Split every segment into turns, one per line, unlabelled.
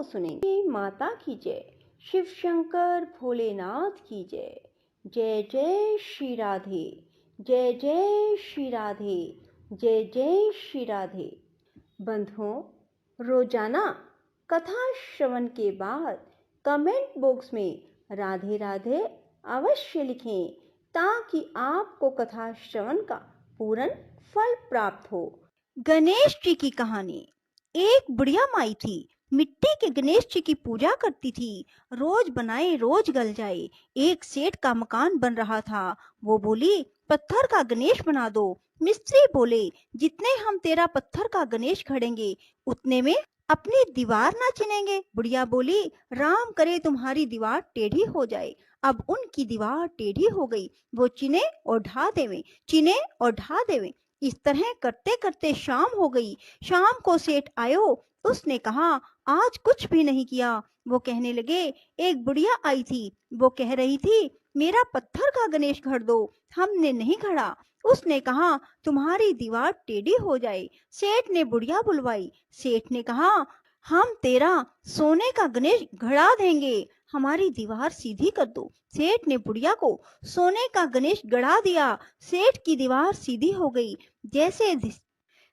सुनेंगे। माता की जय, शिव शंकर भोलेनाथ की जय। जय जय श्री राधे, जय जय श्री राधे, जय जय श्री राधे। बंधुओं, रोजाना कथा श्रवण के बाद कमेंट बॉक्स में राधे राधे अवश्य लिखें ताकि आपको कथा श्रवण का पूर्ण फल प्राप्त हो। गणेश जी की कहानी। एक बुढ़िया माई थी, मिट्टी के गणेश जी की पूजा करती थी। रोज बनाए रोज गल जाए। एक सेठ का मकान बन रहा था। वो बोली, पत्थर का गणेश बना दो। मिस्त्री बोले, जितने हम तेरा पत्थर का गणेश गढ़ेंगे उतने में अपनी दीवार ना चिनेंगे। बुढ़िया बोली, राम करे तुम्हारी दीवार टेढ़ी हो जाए। अब उनकी दीवार टेढ़ी हो गई। वो चिने और ढा देवे, चिने और ढा देवे। इस तरह करते करते शाम हो गई। शाम को सेठ आयो। उसने कहा, आज कुछ भी नहीं किया। वो कहने लगे, एक बुढ़िया आई थी। वो कह रही थी, मेरा पत्थर का गणेश गढ़ दो। हमने नहीं गढ़ा। उसने कहा, तुम्हारी दीवार टेढ़ी हो जाए। सेठ ने बुढ़िया बुलवाई। सेठ ने कहा, हम तेरा सोने का गणेश गढ़ा देंगे, हमारी दीवार सीधी कर दो। सेठ ने बुढ़िया को सोने का गणेश गढ़ा दिया। सेठ की दीवार सीधी हो गई। जैसे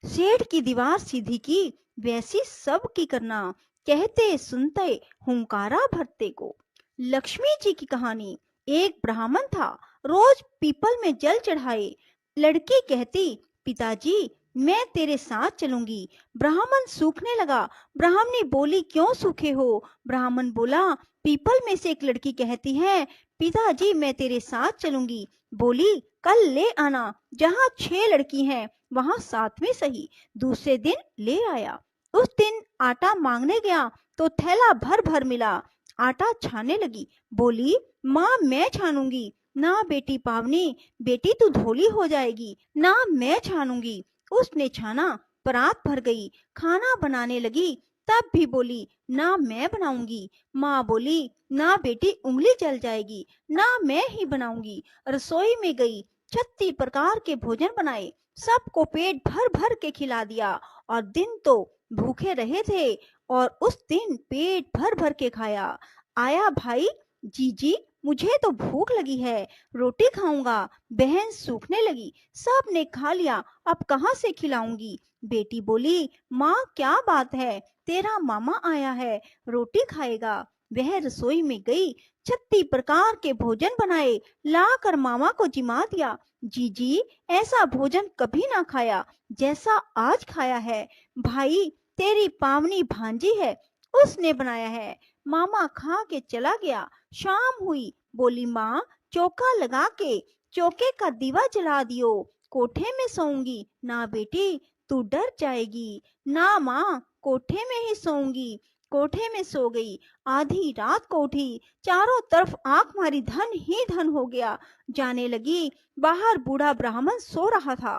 सेठ की दीवार सीधी की वैसी सब की करना। कहते सुनते हुंकारा भरते को। लक्ष्मी जी की कहानी। एक ब्राह्मण था, रोज पीपल में जल चढ़ाए। लड़की कहती, पिताजी मैं तेरे साथ चलूंगी। ब्राह्मण सूखने लगा। ब्राह्मणी बोली, क्यों सूखे हो? ब्राह्मण बोला, पीपल में से एक लड़की कहती है, पिताजी मैं तेरे साथ चलूंगी। बोली, कल ले आना, जहाँ 6 लड़की हैं वहाँ 7वीं सही। दूसरे दिन ले आया। उस दिन आटा मांगने गया तो थैला भर भर मिला। आटा छाने लगी। बोली, माँ मैं छानूंगी। ना बेटी पावनी, बेटी तू धोली हो जाएगी। ना मैं छानूंगी। उसने छाना, परात भर गई। खाना बनाने लगी, तब भी बोली, ना मैं बनाऊंगी। माँ बोली, ना बेटी उंगली जल जाएगी। ना मैं ही बनाऊंगी। रसोई में गई, 36 प्रकार के भोजन बनाए। सबको पेट भर भर के खिला दिया। और दिन तो भूखे रहे थे और उस दिन पेट भर भर के खाया। आया भाई, जीजी मुझे तो भूख लगी है, रोटी खाऊंगा। बहन सूखने लगी। सब ने खा लिया, अब कहाँ से खिलाऊंगी? बेटी बोली, माँ क्या बात है, तेरा मामा आया है, रोटी खाएगा। वह रसोई में गई, 36 प्रकार के भोजन बनाए, लाकर मामा को जिमा दिया। जीजी ऐसा भोजन कभी ना खाया जैसा आज खाया है। भाई तेरी पावनी भांजी है, उसने बनाया है। मामा खा के चला गया। शाम हुई। बोली, माँ चौका लगा के चौके का दीवा जला दियो, कोठे में सोऊंगी। ना बेटी तू डर जाएगी। ना माँ कोठे में ही सोऊंगी। कोठे में सो गई। आधी रात को उठी, चारों तरफ आंख मारी, धन ही धन हो गया। जाने लगी, बाहर बूढ़ा ब्राह्मण सो रहा था।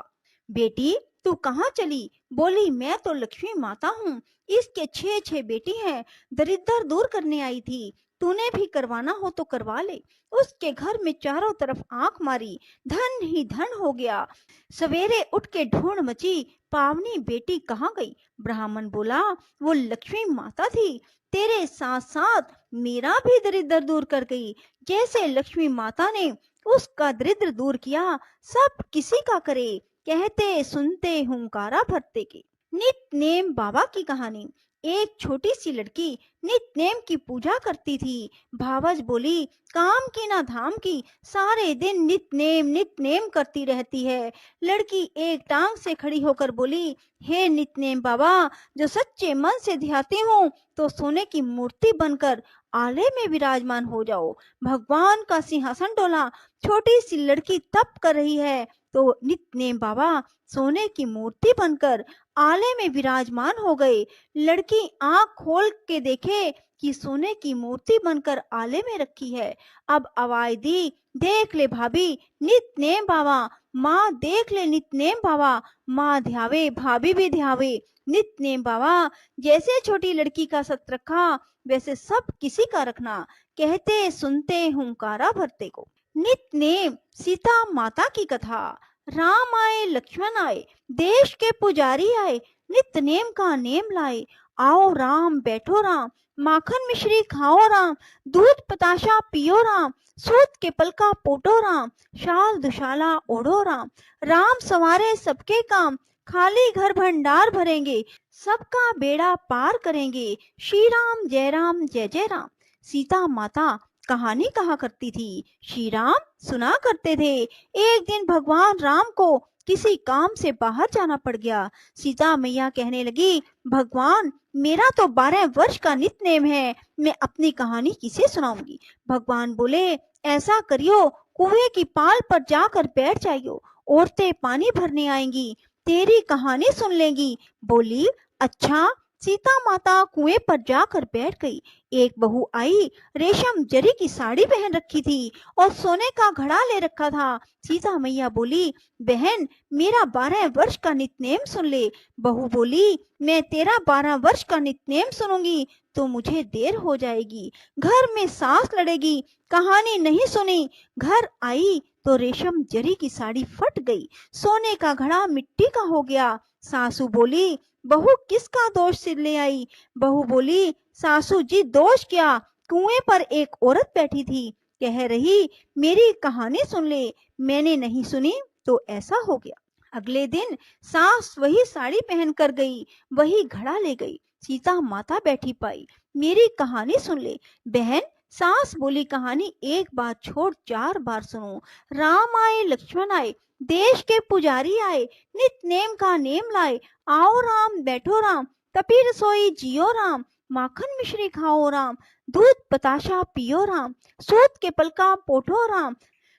बेटी तू कहाँ चली? बोली, मैं तो लक्ष्मी माता हूँ, इसके 6 बेटी हैं, दरिद्र दूर करने आई थी। तूने भी करवाना हो तो करवा ले। उसके घर में चारों तरफ आंख मारी, धन ही धन हो गया। सवेरे उठ के ढूंढ मची, पावनी बेटी कहाँ गई? ब्राह्मण बोला, वो लक्ष्मी माता थी, तेरे साथ साथ मेरा भी दरिद्र दूर कर गई। जैसे लक्ष्मी माता ने उसका दरिद्र दूर किया, सब किसी का करे। कहते सुनते हुंकारा भरते के। नित नेम बाबा की कहानी। एक छोटी सी लड़की नित नेम की पूजा करती थी। भावज बोली, काम की ना धाम की, सारे दिन नित नेम करती रहती है। लड़की एक टांग से खड़ी होकर बोली, हे नित नेम बाबा, जो सच्चे मन से ध्याती हूँ तो सोने की मूर्ति बनकर आले में विराजमान हो जाओ। भगवान का सिंहासन डोला। छोटी सी लड़की तप कर रही है तो नित नेम बाबा सोने की मूर्ति बनकर आले में विराजमान हो गए। लड़की आंख खोल के देखे कि सोने की मूर्ति बनकर आले में रखी है। अब आवाज दी, देख ले भाभी नित नेम बाबा। माँ देख ले नित नेम बाबा। माँ ध्यावे, भाभी भी ध्यावे। नित नेम बाबा, जैसे छोटी लड़की का सत रखा वैसे सब किसी का रखना। कहते सुनते हुंकारा भरते को। नित नेम सीता माता की कथा। राम आए, लक्ष्मण आए, देश के पुजारी आए, नित नेम का नेम लाए। आओ राम बैठो राम, माखन मिश्री खाओ राम, दूध बताशा पियो राम, सूत के पलका पोटो राम, शाल दुशाला ओढ़ो राम। राम संवारे सबके काम, खाली घर भंडार भरेंगे, सबका बेड़ा पार करेंगे। श्री राम जय जय राम। सीता माता कहानी कहा करती थी, श्री राम सुना करते थे। एक दिन भगवान राम को किसी काम से बाहर जाना पड़ गया। सीता मैया कहने लगी, भगवान मेरा तो 12 वर्ष का नित्य नेम है, मैं अपनी कहानी किसे सुनाऊंगी। भगवान बोले, ऐसा करियो, कुएं की पाल पर जाकर बैठ जाइयो, औरतें पानी भरने आएंगी, तेरी कहानी सुन लेंगी। बोली, अच्छा। सीता माता कुएं पर जाकर बैठ गई। एक बहू आई, रेशम जरी की साड़ी पहन रखी थी और सोने का घड़ा ले रखा था। सीता मैया बोली, बहन मेरा 12 वर्ष का नित्य-नेम सुन ले। बहू बोली, मैं तेरा 12 वर्ष का नित्य-नेम सुनूंगी तो मुझे देर हो जाएगी, घर में सास लड़ेगी, कहानी नहीं सुनी। घर आई तो रेशम जरी की साड़ी फट गई, सोने का घड़ा मिट्टी का हो गया। सासू बोली, बहू किसका दोष सिर ले आई। बहू बोली, सासू जी दोष क्या, कुएं पर एक औरत बैठी थी, कह रही मेरी कहानी सुन ले, मैंने नहीं सुनी तो ऐसा हो गया। अगले दिन सास वही साड़ी पहन कर गई, वही घड़ा ले गई। सीता माता बैठी पाई, मेरी कहानी सुन ले। बहन सास बोली, कहानी एक बार छोड़ 4 बार सुनो। राम आए लक्ष्मण आए, देश के पुजारी आए, नित नेम का नेम लाए। आओ राम बैठो राम, तपी रसोई जियो राम, माखन मिश्री खाओ राम, दूध बताशा पियो राम, सूत के पलका पोठो राम,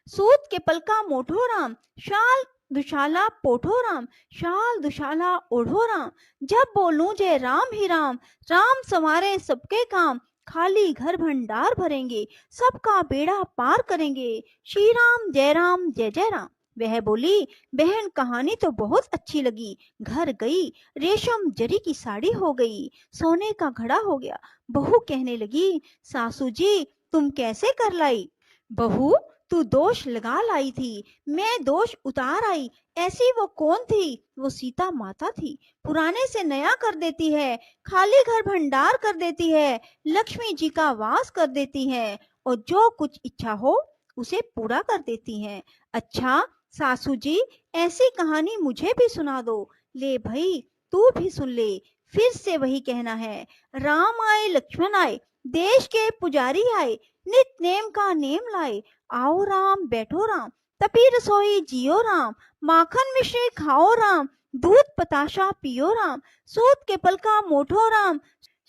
सूत के पलका मोठो राम, शाल दुशाला पोठो राम, शाल दुशाला ओढ़ो राम। जब बोलूं जय राम ही राम, राम संवारे सबके काम, खाली घर भंडार भरेंगे, सबका बेड़ा पार करेंगे। श्री राम जय जय राम। वह बोली, बहन कहानी तो बहुत अच्छी लगी। घर गई, रेशम जरी की साड़ी हो गई, सोने का घड़ा हो गया। बहू कहने लगी, सासू जी तुम कैसे कर लाई। बहू तू दोष लगा लाई थी, मैं दोष उतार आई। ऐसी वो कौन थी। वो सीता माता थी, पुराने से नया कर देती है, खाली घर भंडार कर देती है, लक्ष्मी जी का वास कर देती है और जो कुछ इच्छा हो उसे पूरा कर देती हैं। अच्छा सासू जी ऐसी कहानी मुझे भी सुना दो। ले भाई तू भी सुन ले। फिर से वही कहना है, राम आए लक्ष्मण आए, देश के पुजारी आए, नित नेम का नेम लाए। आओ राम बैठो राम, तपी रसोई जियो राम, माखन मिश्री खाओ राम, दूध बताशा पियो राम, सूत के पलका मोठो राम,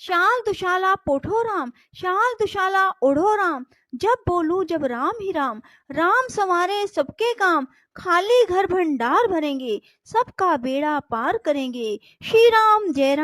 शाल दुशाला पोठो राम, शाल दुशाला ओढ़ो राम। जब बोलू जब राम ही राम, राम संवारे सबके काम, खाली घर भंडार भरेंगे, सबका बेड़ा पार करेंगे। श्री राम जय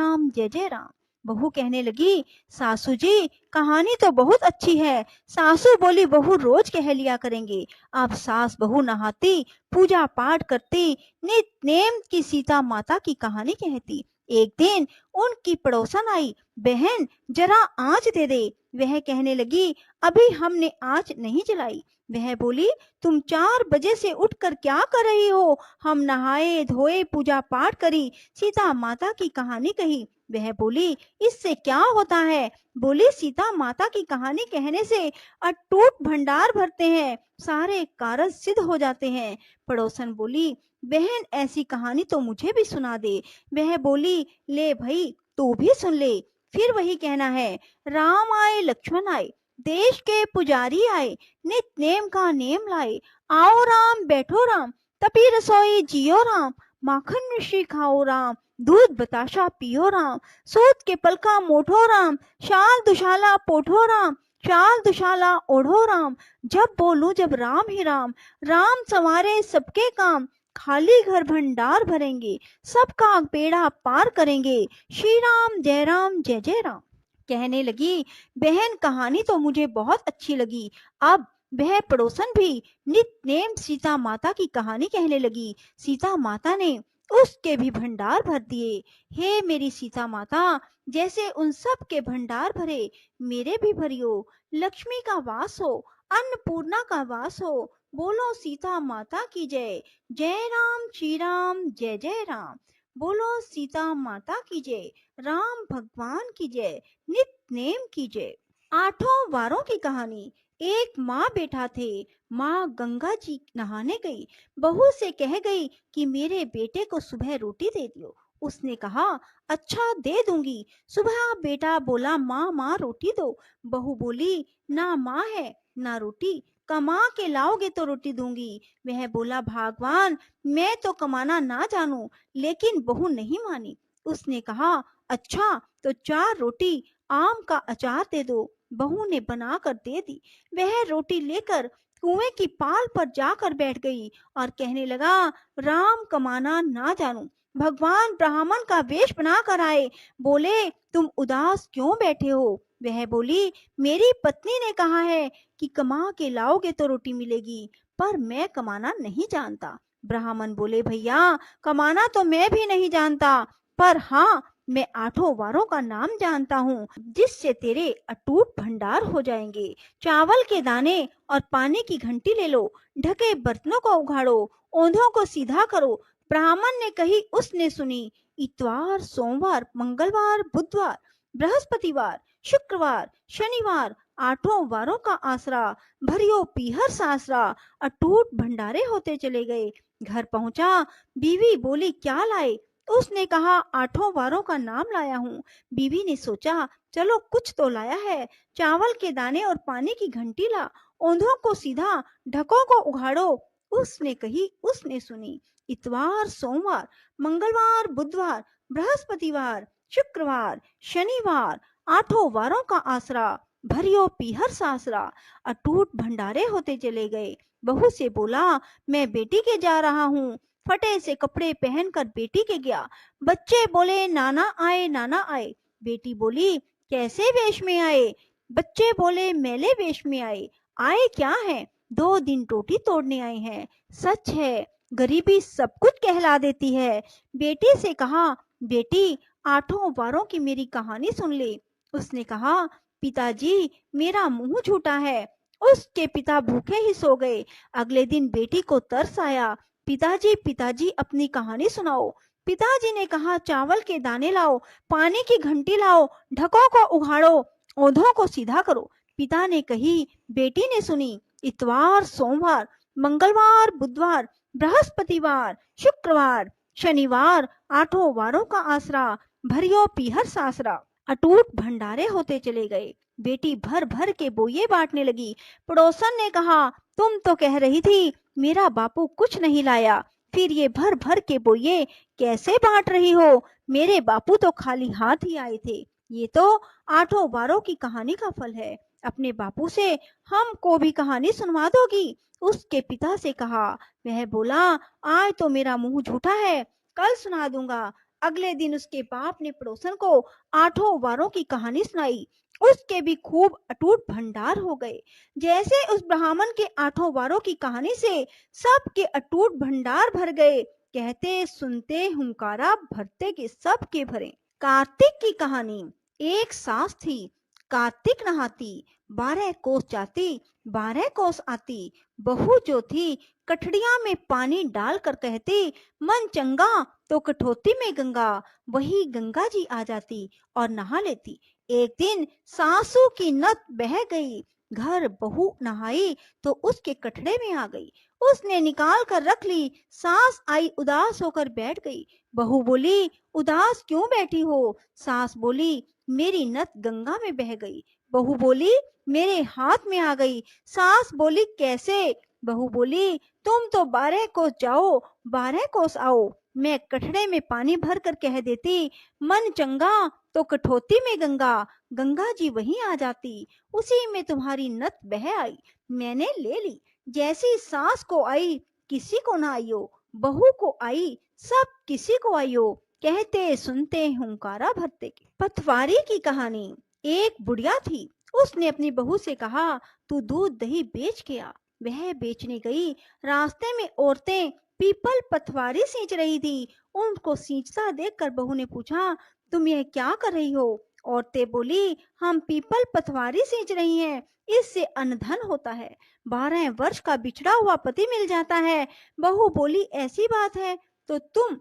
जय राम। बहू कहने लगी, सासू जी कहानी तो बहुत अच्छी है। सासू बोली, बहू रोज कह लिया करेंगे। अब सास बहू नहाती, पूजा पाठ करती, नित नेम की सीता माता की कहानी कहती। एक दिन उनकी पड़ोसन आई, बहन जरा आंच दे दे। वह कहने लगी, अभी हमने आंच नहीं जलाई। वह बोली, तुम 4 बजे से उठकर क्या कर रही हो। हम नहाए धोए पूजा पाठ करी, सीता माता की कहानी कही। वह बोली, इससे क्या होता है। बोली, सीता माता की कहानी कहने से अटूट भंडार भरते हैं, सारे कार्य सिद्ध हो जाते हैं। पड़ोसन बोली, बहन ऐसी कहानी तो मुझे भी सुना दे। वह बोली, ले भाई तू भी सुन ले। फिर वही कहना है, राम आए लक्ष्मण आए, देश के पुजारी आए, नित नेम का नेम लाए। आओ राम बैठो राम, तपी रसोई जियो राम, माखन मिश्री खाओ राम, दूध बताशा पियो राम, सूत के पलका मोठो राम, शाल दुशाला पोठो राम, शाल दुशाला ओढ़ो राम। जब बोलूं जब राम ही राम, राम संवारे सबके काम, खाली घर भंडार भरेंगे, सबका बेड़ा पार करेंगे। श्री राम जय जय राम। कहने लगी, बहन कहानी तो मुझे बहुत अच्छी लगी। अब वह पड़ोसन भी नित नेम सीता माता की कहानी कहने लगी। सीता माता ने उसके भी भंडार भर दिए। हे मेरी सीता माता, जैसे उन सब के भंडार भरे, मेरे भी भरियो। लक्ष्मी का वास हो, अन्नपूर्णा का वास हो। बोलो सीता माता की जय। जय राम श्री राम जय जय राम। बोलो सीता माता की जय, राम भगवान की जय, नित नेम की जय। आठों वारों की कहानी। एक माँ बेटा थे। माँ गंगा जी नहाने गई। बहू से कह गई कि मेरे बेटे को सुबह रोटी दे दियो। उसने कहा, अच्छा दे दूंगी। सुबह बेटा बोला, माँ माँ रोटी दो। बहू बोली, ना माँ है ना रोटी, कमा के लाओगे तो रोटी दूंगी। वह बोला, भगवान मैं तो कमाना ना जानू। लेकिन बहू नहीं मानी। उसने कहा, अच्छा तो 4 रोटी आम का अचार दे दो। बहू ने बनाकर दे दी। वह रोटी लेकर कुएं की पाल पर जाकर बैठ गई और कहने लगा, राम कमाना ना जानू। भगवान ब्राह्मण का वेश बना कर आए। बोले, तुम उदास क्यों बैठे हो? वह बोली, मेरी पत्नी ने कहा है कि कमा के लाओगे तो रोटी मिलेगी, पर मैं कमाना नहीं जानता। ब्राह्मण बोले, भैया कमाना तो मैं भी नहीं जानता, पर हाँ मैं आठों वारों का नाम जानता हूँ, जिससे तेरे अटूट भंडार हो जाएंगे। चावल के दाने और पानी की घंटी ले लो, ढके बर्तनों को उघाड़ो, ओंधों को सीधा करो। ब्राह्मण ने कही, उसने सुनी। इतवार, सोमवार, मंगलवार, बुधवार, बृहस्पतिवार, शुक्रवार, शनिवार, आठों वारों का आसरा, भरियो पीहर सासरा, अटूट भंडारे होते चले गए। घर पहुंचा, बीवी बोली, क्या लाए? उसने कहा, आठों वारों का नाम लाया हूँ। बीवी ने सोचा, चलो कुछ तो लाया है। चावल के दाने और पानी की घंटी ला, ओंधों को सीधा, ढकों को उघाड़ो। उसने कही, उसने सुनी। इतवार, सोमवार, मंगलवार, बुधवार, बृहस्पतिवार, शुक्रवार, शनिवार, आठों वारों का आसरा, भरियो पीहर सासरा, अटूट भंडारे होते चले गए। बहू से बोला, मैं बेटी के जा रहा हूँ। फटे से कपड़े पहनकर बेटी के गया। बच्चे बोले, नाना आए नाना आए। बेटी बोली, कैसे वेश में आए? बच्चे बोले, मैले वेश में आए। आए क्या है? 2 दिन रोटी तोड़ने आए हैं। सच है, गरीबी सब कुछ कहला देती है। बेटी से कहा, बेटी आठों वारों की मेरी कहानी सुन ले। उसने कहा, पिताजी मेरा मुंह झूठा है। उसके पिता भूखे ही सो गए। अगले दिन बेटी को तरस आया। पिताजी पिताजी अपनी कहानी सुनाओ। पिताजी ने कहा, चावल के दाने लाओ, पानी की घंटी लाओ, ढकों को उघाड़ो, ओंधों को सीधा करो। पिता ने कही, बेटी ने सुनी। इतवार, सोमवार, मंगलवार, बुधवार, बृहस्पतिवार, शुक्रवार, शनिवार, आठों वारों का आसरा, भरियो पीहर सासरा, अटूट भंडारे होते चले गए। बेटी भर भर के बोये बांटने लगी। पड़ोसन ने कहा, तुम तो कह रही थी मेरा बापू कुछ नहीं लाया, फिर ये भर भर के बोये कैसे बांट रही हो? मेरे बापू तो खाली हाथ ही आए थे। ये तो आठों वारों की कहानी का फल है। अपने बापू से हमको भी कहानी सुनवा दोगी? उसके पिता से कहा। वह बोला, आज तो मेरा मुंह झूठा है, कल सुना दूंगा। अगले दिन उसके बाप ने पड़ोसन को आठों वारों की कहानी सुनाई। उसके भी खूब अटूट भंडार हो गए। जैसे उस ब्राह्मण के आठों वारों की कहानी से सबके अटूट भंडार भर गए। कहते सुनते हुंकारा भरते के सबके भरे। कार्तिक की कहानी। एक सास थी, कार्तिक नहाती, 12 कोस जाती, 12 कोस आती। बहू जो थी, कठड़िया में पानी डाल कर कहती, मन चंगा तो कठौती में गंगा। वही गंगा जी आ जाती और नहा लेती। एक दिन सासू की नत बह गई। घर बहू नहाई तो उसके कठड़े में आ गई। उसने निकाल कर रख ली। सास आई, उदास होकर बैठ गई। बहू बोली, उदास क्यों बैठी हो? सास बोली, मेरी नत गंगा में बह गई। बहू बोली, मेरे हाथ में आ गई। सास बोली, कैसे? बहू बोली, तुम तो 12 कोस जाओ, 12 कोस आओ। मैं कठड़े में पानी भर कर कह देती, मन चंगा तो कठौती में गंगा। गंगा जी वहीं आ जाती। उसी में तुम्हारी नत बह आई, मैंने ले ली। जैसी सास को आई, किसी को ना आइयो। बहू को आई, सब किसी को आइयो। कहते सुनते हुंकारा भरते के। पथवारी की कहानी। एक बुढ़िया थी। उसने अपनी बहू से कहा, तू दूध दही बेच के आ। वह बेचने गई। रास्ते में औरतें पीपल पथवारी सींच रही थी। उनको सींचता देखकर बहू ने पूछा, तुम यह क्या कर रही हो? औरतें बोली, हम पीपल पथवारी सींच रही हैं, इससे अनधन होता है, 12 वर्ष का बिछड़ा हुआ पति मिल जाता है। बहू बोली, ऐसी बात है तो तुम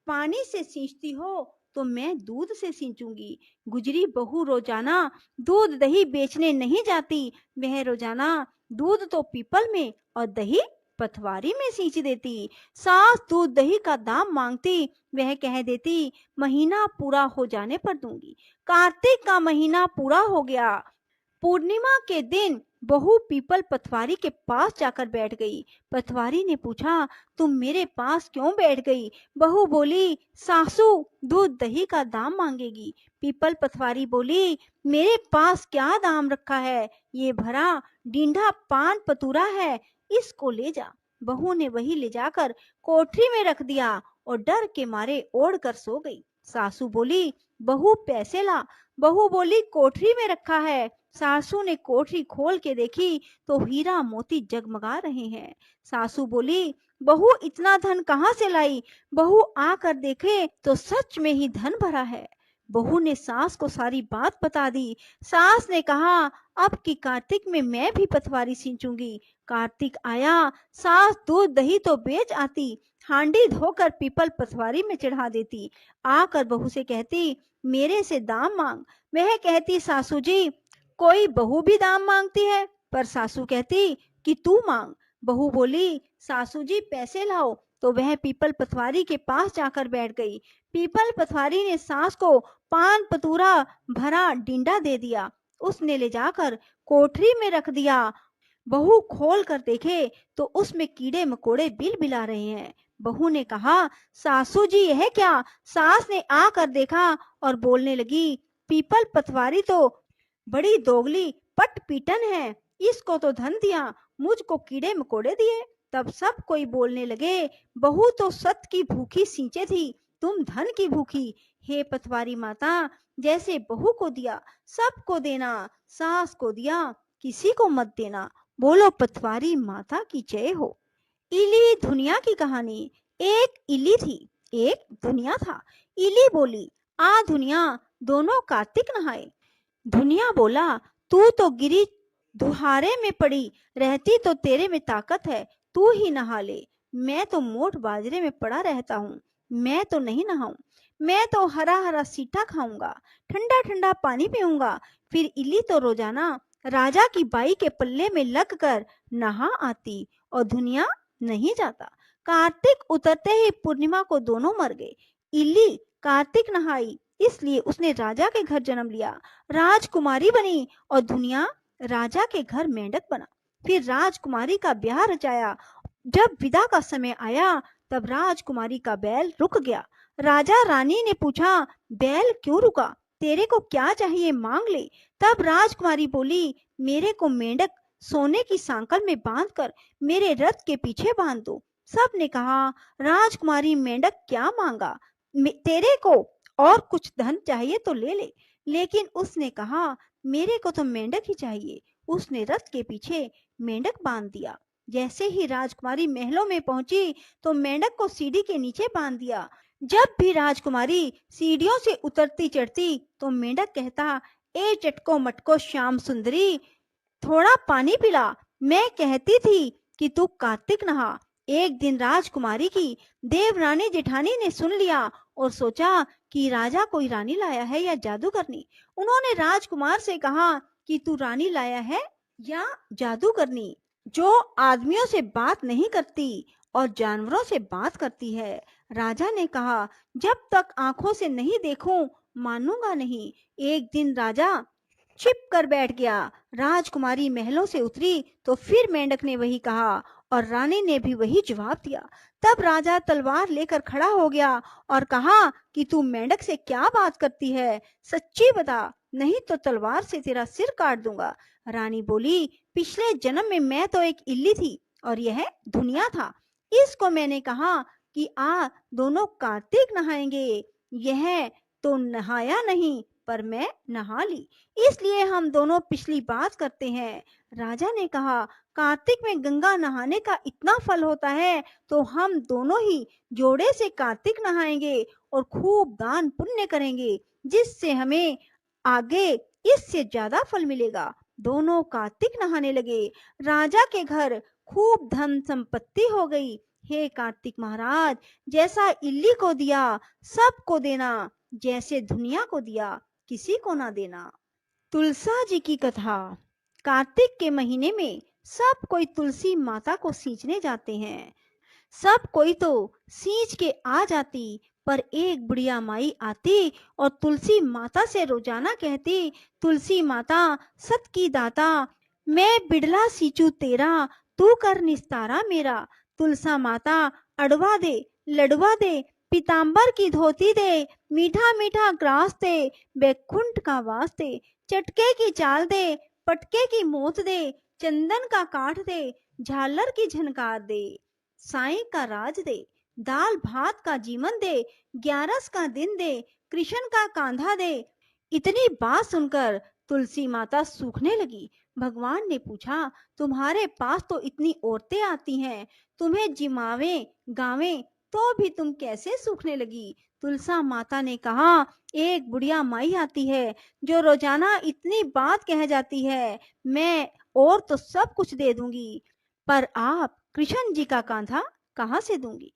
पानी से सींचती हो तो मैं दूध से सींचूंगी। गुजरी बहू रोजाना दूध दही बेचने नहीं जाती, वह रोजाना दूध तो पीपल में और दही पथवारी में सींच देती। सास दूध दही का दाम मांगती, वह कह देती महीना पूरा हो जाने पर दूंगी। कार्तिक का महीना पूरा हो गया। पूर्णिमा के दिन बहू पीपल पथवारी के पास जाकर बैठ गई। पथवारी ने पूछा, तुम मेरे पास क्यों बैठ गई? बहू बोली, सासू दूध दही का दाम मांगेगी। पीपल पथवारी बोली, मेरे पास क्या दाम रखा है? ये भरा डींढा पान पतूरा है, इसको ले जा। बहू ने वही ले जाकर कोठरी में रख दिया और डर के मारे ओढ़ कर सो गई। सासू बोली, बहू पैसे ला। बहू बोली, कोठरी में रखा है। सासू ने कोठरी खोल के देखी तो हीरा मोती जगमगा रहे हैं। सासू बोली, बहू इतना धन कहाँ से लाई? बहू आकर देखे तो सच में ही धन भरा है। बहू ने सास को सारी बात बता दी। सास ने कहा, अब की कार्तिक में मैं भी पथवारी सींचूंगी। कार्तिक आया, सास दूध दही तो बेच आती, हांडी धोकर पीपल पथवारी में चढ़ा देती। आकर बहू से कहती, मेरे से दाम मांग। वह कहती, सासू जी कोई बहू भी दाम मांगती है, पर सासू कहती कि तू मांग। बहू बोली, सासू जी पैसे लाओ। तो वह पीपल पथवारी के पास जाकर बैठ गई। पीपल पथवारी ने सास को पान पतूरा भरा डींडा दे दिया। उसने ले जाकर कोठरी में रख दिया। बहू खोल कर देखे तो उसमें कीड़े मकोड़े बिल बिला रहे हैं। बहू ने कहा, सासू जी यह क्या? सास ने आकर देखा और बोलने लगी, पीपल पथवारी तो बड़ी दोगली पट पीटन है, इसको तो धन दिया, मुझको कीड़े मकोड़े दिए। तब सब कोई बोलने लगे, बहू तो सत की भूखी सींचे थी, तुम धन की भूखी। हे पथवारी माता, जैसे बहू को दिया सबको देना, सास को दिया किसी को मत देना। बोलो पथवारी माता की जय हो। इली दुनिया की कहानी। एक इली थी, एक दुनिया था। इली बोली, आ दुनिया, दोनों कार्तिक नहाए। दुनिया बोला, तू तो गिरी दुहारे में पड़ी रहती तो तेरे में ताकत है, तू ही नहा ले। मैं तो मोट बाजरे में पड़ा रहता हूँ, मैं तो नहीं नहाऊं। मैं तो हरा हरा सीटा खाऊंगा, ठंडा ठंडा पानी पीऊंगा। फिर इली तो रोजाना राजा की बाई के पल्ले में लग कर नहा आती और दुनिया नहीं जाता। कार्तिक उतरते ही पूर्णिमा को दोनों मर गए। इली कार्तिक नहाई, इसलिए उसने राजा के घर जन्म लिया, राजकुमारी बनी, और दुनिया राजा के घर मेंढक बना। फिर राजकुमारी का ब्याह रचाया। जब विदा का समय आया तब राजकुमारी का बैल रुक गया। राजा रानी ने पूछा, बैल क्यों रुका? तेरे को क्या चाहिए मांग ले। तब राजकुमारी बोली, मेरे को मेंढक सोने की सांकल में बांधकर मेरे रथ के पीछे बांध दो। सब ने कहा, राजकुमारी मेंढक क्या मांगा, तेरे को और कुछ धन चाहिए तो ले ले। लेकिन उसने कहा, मेरे को तो मेंढक ही चाहिए। उसने रथ के पीछे मेंढक बांध दिया। जैसे ही राजकुमारी महलों में पहुंची तो मेंढक को सीढ़ी के नीचे बांध दिया। जब भी राजकुमारी सीढ़ियों से उतरती चढ़ती तो मेंढक कहता, ए चटको मटको श्याम सुंदरी, थोड़ा पानी पिला। मैं कहती थी कि तू कार्तिक नहा। एक दिन राजकुमारी की देवरानी जेठानी ने सुन लिया और सोचा कि राजा कोई रानी लाया है या जादूगरनी। उन्होंने राजकुमार से कहा कि तू रानी लाया है या जादूगरनी जो आदमियों से बात नहीं करती और जानवरों से बात करती है। राजा ने कहा, जब तक आंखों से नहीं देखूं मानूंगा नहीं। एक दिन राजा छिप कर बैठ गया। राजकुमारी महलों से उतरी तो फिर मेंढक ने वही कहा और रानी ने भी वही जवाब दिया। तब राजा तलवार लेकर खड़ा हो गया और कहा कि तू मेंढक से क्या बात करती है, सच्ची बता, नहीं तो तलवार से तेरा सिर काट दूंगा। रानी बोली, पिछले जन्म में मैं तो एक इल्ली थी और यह दुनिया था। इसको मैंने कहा कि आ दोनों कार्तिक नहाएंगे। यह तो नहाया नहीं पर मैं नहा ली, इसलिए हम दोनों पिछली बात करते हैं। राजा ने कहा, कार्तिक में गंगा नहाने का इतना फल होता है तो हम दोनों ही जोड़े से कार्तिक नहाएंगे और खूब दान पुण्य करेंगे, जिससे हमें आगे इससे ज्यादा फल मिलेगा। दोनों कार्तिक नहाने लगे। राजा के घर खूब धन संपत्ति हो गई। हे कार्तिक महाराज, जैसा इल्ली को दिया सबको देना, जैसे दुनिया को दिया किसी को ना देना। तुलसा जी की कथा। कार्तिक के महीने में सब कोई तुलसी माता को सींचने जाते हैं। सब कोई तो सींच के आ जाती, पर एक बुढ़िया माई आती और तुलसी माता से रोजाना कहती, तुलसी माता सत की दाता, मैं बिड़ला सींचू तेरा, तू कर निस्तारा मेरा। तुलसा माता अड़वा दे, लड़वा दे, पीतांबर की धोती दे, मीठा मीठा ग्रास दे, बैकुंठ का वास दे, चटके की चाल दे, पटके की मोत दे, चंदन का काठ दे, झालर की झनकार दे, साईं का राज दे, दाल भात का जीवन दे, 11 का दिन दे, कृष्ण का कांधा दे। इतनी बात सुनकर तुलसी माता सूखने लगी। भगवान ने पूछा, तुम्हारे पास तो इतनी औरतें आती हैं, तुम्हें जिमावे गावे तो भी तुम कैसे सूखने लगी? तुलसा माता ने कहा, एक बुढ़िया माई आती है जो रोजाना इतनी बात कह जाती है, मैं और तो सब कुछ दे दूंगी, पर आप कृष्ण जी का कांधा कहाँ से दूंगी?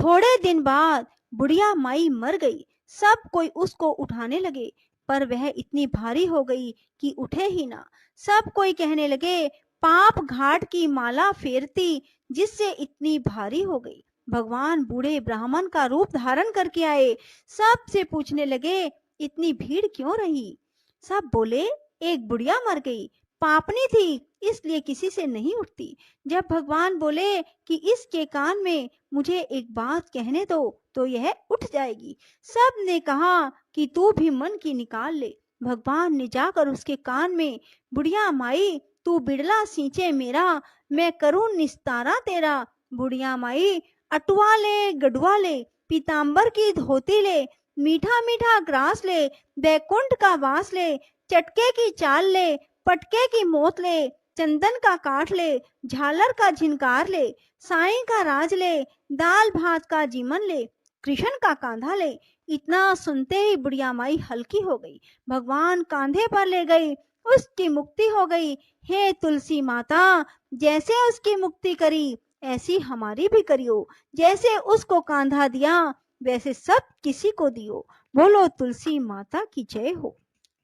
थोड़े दिन बाद बुढ़िया माई मर गई। सब कोई उसको उठाने लगे, पर वह इतनी भारी हो गई कि उठे ही ना। सब कोई कहने लगे, पाप घाट की माला फेरती जिससे इतनी भारी हो गई। भगवान बूढ़े ब्राह्मण का रूप धारण करके आए। सबसे पूछने लगे, इतनी भीड़ क्यों रही? सब बोले, एक बुढ़िया मर गई, पापनी थी इसलिए किसी से नहीं उठती। जब भगवान बोले कि इसके कान में मुझे एक बात कहने दो तो यह उठ जाएगी, सब ने कहा कि तू भी मन की निकाल ले। भगवान ने जाकर उसके कान में, बुढ़िया माई तू बिड़ला सींचे मेरा, मैं करूं निस्तारा तेरा। बुढ़िया माई अटवा ले, गढ़वा ले, पीतांबर की धोती ले, मीठा मीठा ग्रास ले, बैकुंठ का वास ले, चटके की चाल ले, पटके की मोत ले, चंदन का काठ ले, झालर का झिनकार ले, साईं का राज ले, दाल भात का जीवन ले, कृष्ण का कांधा ले। इतना सुनते ही बुढ़िया माई हल्की हो गई। भगवान कांधे पर ले गई, उसकी मुक्ति हो गई। हे तुलसी माता, जैसे उसकी मुक्ति करी ऐसी हमारी भी करियो, जैसे उसको कांधा दिया वैसे सब किसी को दियो। बोलो तुलसी माता की जय हो।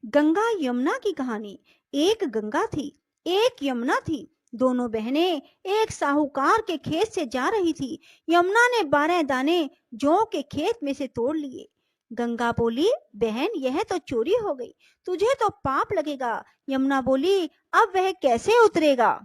गंगा यमुना की कहानी। एक गंगा थी, एक यमुना थी। दोनों बहनें एक साहूकार के खेत से जा रही थी। यमुना ने 12 दाने जौ के खेत में से तोड़ लिए। गंगा बोली, बहन यह तो चोरी हो गई, तुझे तो पाप लगेगा। यमुना बोली, अब वह कैसे उतरेगा?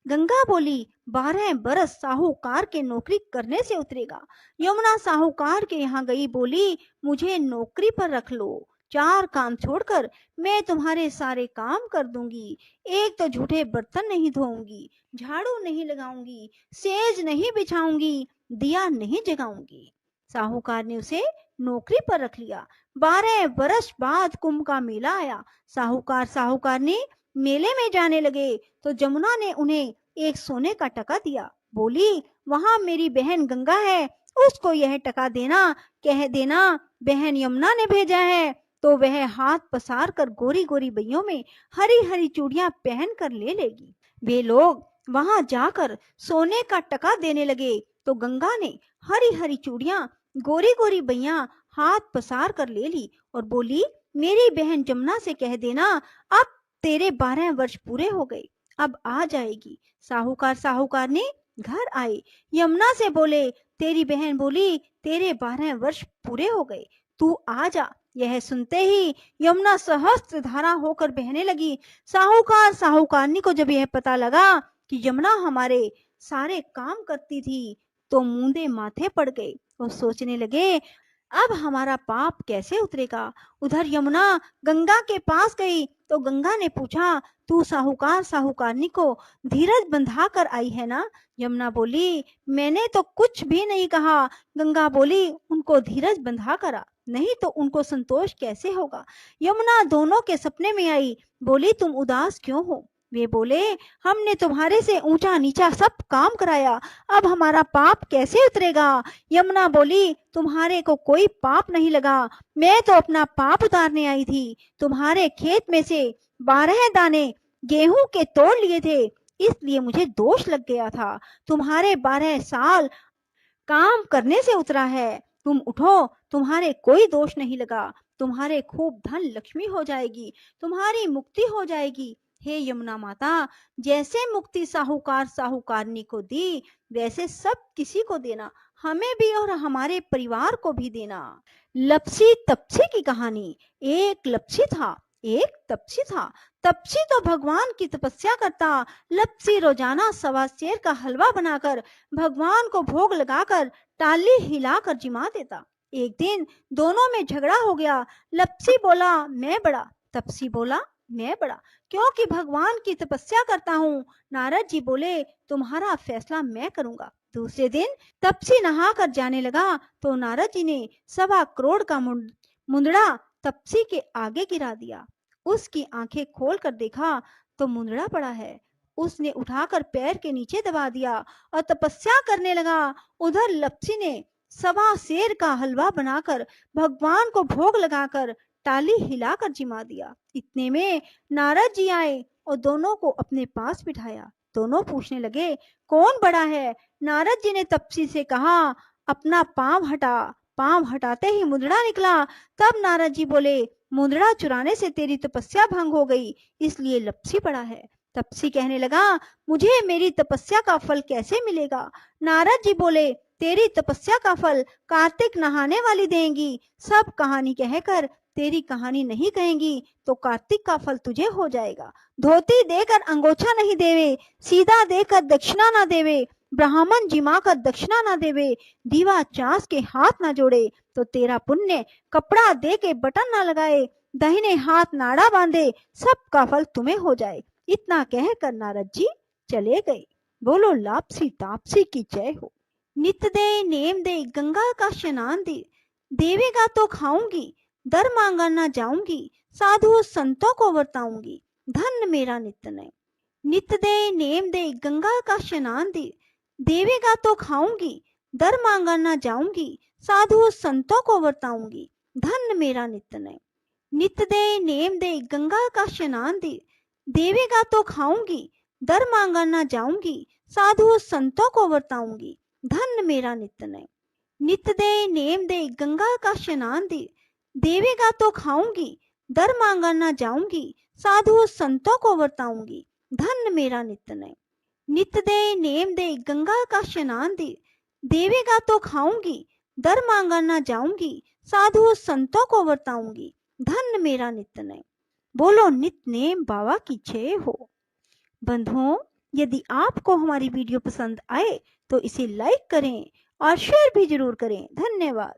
गंगा बोली, 12 बरस साहूकार के नौकरी करने से उतरेगा। यमुना साहूकार के यहाँ गई, बोली, मुझे नौकरी पर रख लो, 4 काम छोड़कर मैं तुम्हारे सारे काम कर दूंगी। एक तो झूठे बर्तन नहीं धोऊंगी, झाड़ू नहीं लगाऊंगी, सेज नहीं बिछाऊंगी, दिया नहीं जगाऊंगी। साहूकार ने उसे नौकरी पर रख लिया। 12 वर्ष बाद कुंभ का मेला आया। साहूकार ने मेले में जाने लगे तो जमुना ने उन्हें एक सोने का टका दिया। बोली, वहां मेरी बहन गंगा है, उसको यह टका देना, कह देना बहन यमुना ने भेजा है। तो वह हाथ पसार कर गोरी गोरी बइयों में हरी हरी चूड़ियां पहन कर ले लेगी। वे लोग वहां जाकर सोने का टका देने लगे तो गंगा ने हरी हरी चूड़ियां गोरी गोरी बइयां हाथ पसार कर ले ली और बोली, मेरी बहन जमुना से कह देना, अब तेरे 12 वर्ष पूरे हो गए, अब आ जाएगी। साहूकार ने घर आए, यमुना से बोले, तेरी बहन बोली तेरे 12 वर्ष पूरे हो गए, तू आ जा। यह सुनते ही यमुना सहस्त्र धारा होकर बहने लगी। साहूकारनी को जब यह पता लगा कि यमुना हमारे सारे काम करती थी तो मूंदे माथे पड़ गए और सोचने लगे, अब हमारा पाप कैसे उतरेगा। उधर यमुना गंगा के पास गई तो गंगा ने पूछा, तू साहूकारनी को धीरज बंधा कर आई है ना? यमुना बोली, मैंने तो कुछ भी नहीं कहा। गंगा बोली, उनको धीरज बंधा करा, नहीं तो उनको संतोष कैसे होगा। यमुना दोनों के सपने में आई, बोली, तुम उदास क्यों हो? वे बोले, हमने तुम्हारे से ऊंचा नीचा सब काम कराया, अब हमारा पाप कैसे उतरेगा। यमुना बोली, तुम्हारे को कोई पाप नहीं लगा, मैं तो अपना पाप उतारने आई थी। तुम्हारे खेत में से 12 दाने गेहूं के तोड़ लिए थे, इसलिए मुझे दोष लग गया था। तुम्हारे 12 साल काम करने से उतरा है। तुम उठो, तुम्हारे कोई दोष नहीं लगा। तुम्हारे खूब धन लक्ष्मी हो जाएगी, तुम्हारी मुक्ति हो जाएगी। हे यमुना माता, जैसे मुक्ति साहूकार साहूकारनी को दी, वैसे सब किसी को देना, हमें भी और हमारे परिवार को भी देना। लपसी तपसी की कहानी। एक लपसी था, एक तपसी था। तपसी तो भगवान की तपस्या करता। लपसी रोजाना 1.25 सेर का हलवा बनाकर भगवान को भोग लगाकर टाली हिलाकर जिमा देता। एक दिन दोनों में झगड़ा हो गया। लपसी बोला मैं बड़ा, तपसी बोला मैं बड़ा, क्योंकि भगवान की तपस्या करता हूँ। नारद जी बोले तुम्हारा फैसला मैं करूंगा। दूसरे दिन तपसी नहा कर जाने लगा तो नारद जी ने 1.25 करोड़ का मुंदड़ा तपसी के आगे गिरा दिया। उसकी आंखें खोल कर देखा तो मुंदड़ा पड़ा है। उसने उठाकर पैर के नीचे दबा दिया और तपस्या करने लगा। उधर लपसी ने 1.25 सेर का हलवा बनाकर भगवान को भोग लगाकर टाली हिलाकर जिमा दिया। इतने में नारद जी आए और दोनों को अपने पास बिठाया। दोनों पूछने लगे कौन बड़ा है। नारद जी ने तपसी से कहा अपना पांव हटा। पांव हटाते ही मुंदड़ा निकला। तब नारद जी बोले मुंदड़ा चुराने से तेरी तपस्या भंग हो गई, इसलिए लपसी पड़ा है। तपसी कहने लगा मुझे मेरी तपस्या का फल कैसे मिलेगा। नारद जी बोले तेरी तपस्या का फल कार्तिक नहाने वाली देंगी। सब कहानी कहकर तेरी कहानी नहीं कहेंगी तो कार्तिक का फल तुझे हो जाएगा। धोती देकर अंगोछा नहीं देवे, सीधा देकर दक्षिणा ना देवे, ब्राह्मण जिमा कर दक्षिणा ना देवे, दीवा चास के हाथ ना जोड़े तो तेरा पुण्य, कपड़ा दे के बटन ना लगाए, दाहिने हाथ नाड़ा बांधे, सबका फल तुम्हें हो जाए। इतना कहकर नारद जी चले गए। बोलो लापसी तापसी की जय हो। नित दे नेम दे गंगा का स्नान दे, देवेगा तो खाऊंगी, दर मांगा ना जाऊंगी, साधु संतों को वर्ताऊंगी, धन मेरा नित्य नेम। नित दे नेम दे गंगा का स्नान दे, देवेगा तो खाऊंगी, दर मांगा ना जाऊंगी, साधु संतों को वर्ताऊंगी, धन मेरा नित्य नेम। नित दे नेम दे गंगा का स्नान दे, देवेगा तो खाऊंगी, दर मांगा ना जाऊंगी, साधु संतों को वर्ताऊंगी, धन मेरा नित्य नेम। नित दे नेम दे गंगा का स्नान दे, देवेगा तो खाऊंगी, दर मांगा ना जाऊंगी, साधु संतों को वर्ताऊंगी, धन मेरा नित्य नेम। नित दे नेम दे गंगा का स्नान दे, देवेगा तो खाऊंगी, दर मांगा ना जाऊंगी, साधु संतों को वर्ताऊंगी, धन मेरा नित्य नेम। बोलो नित नेम बाबा की जय हो। बंधुओं, यदि आपको हमारी वीडियो पसंद आए तो इसे लाइक करें और शेयर भी जरूर करें। धन्यवाद।